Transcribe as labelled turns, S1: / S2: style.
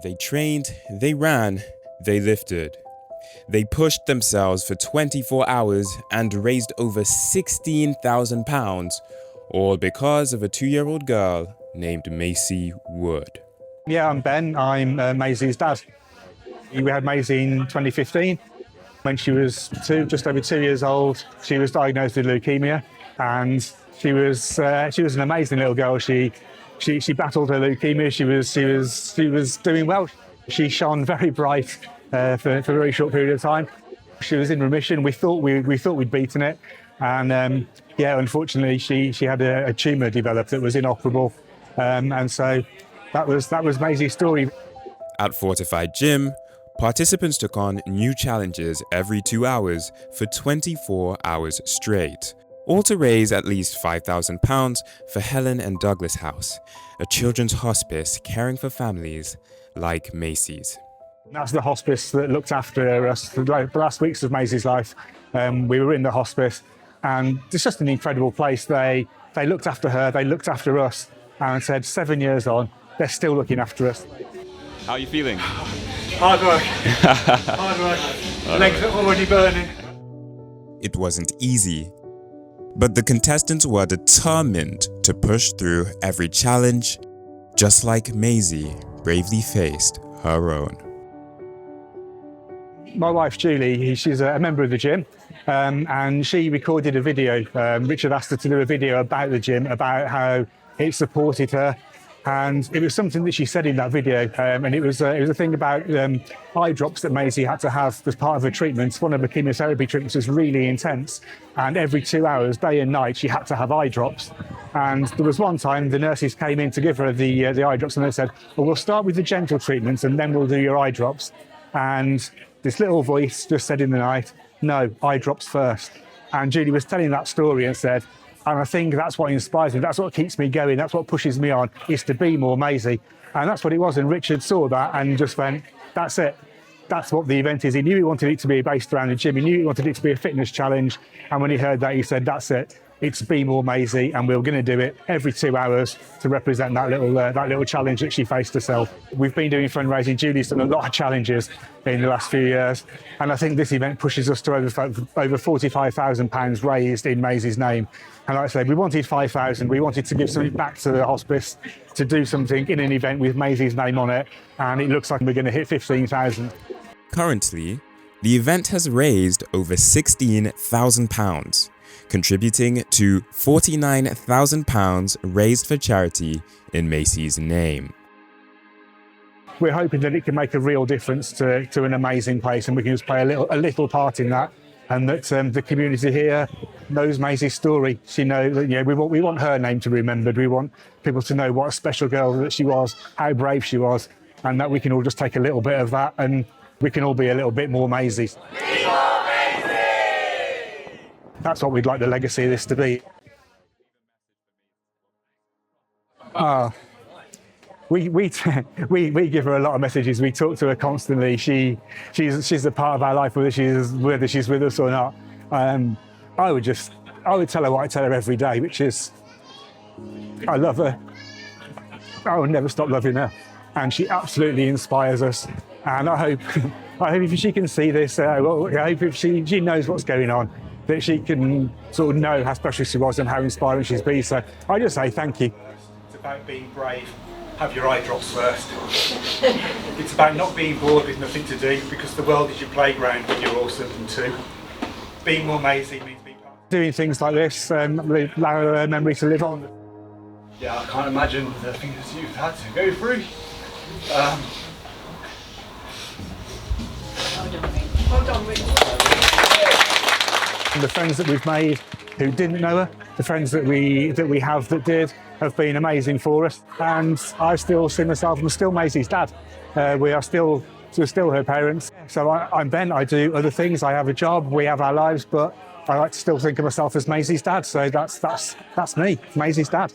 S1: They trained, they ran, they lifted. They pushed themselves for 24 hours and raised over £16,000, all because of a 2-year-old girl named Maisie Wood.
S2: Yeah, I'm Ben. I'm Maisie's dad. We had Maisie in 2015. When she was just over 2 years old, she was diagnosed with leukemia, and she was an amazing little girl. She battled her leukemia. She was doing well. She shone very bright for a very short period of time. She was in remission. We thought we'd beaten it, and unfortunately, she had a tumour develop that was inoperable, and so that was Maisie's story.
S1: At Fortified Gym, participants took on new challenges every 2 hours for 24 hours straight, all to raise at least £5,000 for Helen and Douglas House, a children's hospice caring for families like Maisie's.
S2: That's the hospice that looked after us for the last weeks of Maisie's life. We were in the hospice, and it's just an incredible place. They looked after her, they looked after us, and said 7 years on, they're still looking after us.
S1: How are you feeling?
S2: Hard work. Hard work. Legs are already burning.
S1: It wasn't easy, but the contestants were determined to push through every challenge, just like Maisie bravely faced her own.
S2: My wife Julie, she's a member of the gym, and she recorded a video. Richard asked her to do a video about the gym, about how it supported her. And it was something that she said in that video, and it was a thing about eye drops that Maisie had to have as part of her treatment. One of her chemotherapy treatments was really intense, and every 2 hours, day and night, she had to have eye drops. And there was one time the nurses came in to give her the eye drops, and they said, "Well, we'll start with the gentle treatments, and then we'll do your eye drops." And this little voice just said in the night, "No, eye drops first." And Julie was telling that story and said, and I think that's what inspires me, that's what keeps me going, that's what pushes me on, is to be more Maisie. And that's what it was. And Richard saw that and just went, that's it. That's what the event is. He knew he wanted it to be based around the gym. He knew he wanted it to be a fitness challenge. And when he heard that, he said, that's it. It's Be More Maisie, and we're going to do it every 2 hours to represent that little challenge that she faced herself. We've been doing fundraising. Julie's done a lot of challenges in the last few years, and I think this event pushes us to over £45,000 raised in Maisie's name. And like I said, we wanted 5,000. We wanted to give something back to the hospice, to do something in an event with Maisie's name on it, and it looks like we're going to hit 15,000.
S1: Currently, the event has raised over £16,000. Contributing to £49,000 raised for charity in Maisie's name.
S2: We're hoping that it can make a real difference to an amazing place, and we can just play a little part in that, and that the community here knows Maisie's story. She knows that, we want her name to be remembered. We want people to know what a special girl that she was, how brave she was, and that we can all just take a little bit of that, and we can all be a little bit more Maisie. That's what we'd like the legacy of this to be. We give her a lot of messages. We talk to her constantly. She's a part of our life, whether she's with us or not. I would tell her what I tell her every day, which is, I love her. I will never stop loving her, and she absolutely inspires us. And I hope if she can see this, I hope if she knows what's going on, that she can sort of know how special she was and how inspiring she's been. So I just say thank you. It's about being brave. Have your eye drops first. It's about not being bored with nothing to do, because the world is your playground when you're all something too. Being more Maisie means being part. Doing things like this allow her memory to live on. Yeah, I can't imagine the things you've had to go through.
S3: Well done, Rick.
S2: The friends that we've made who didn't know her, the friends that we have that did, have been amazing for us. And I still see myself, I'm still Maisie's dad. We're still her parents. So I'm Ben, I do other things, I have a job, we have our lives, but I like to still think of myself as Maisie's dad. So that's me, Maisie's dad.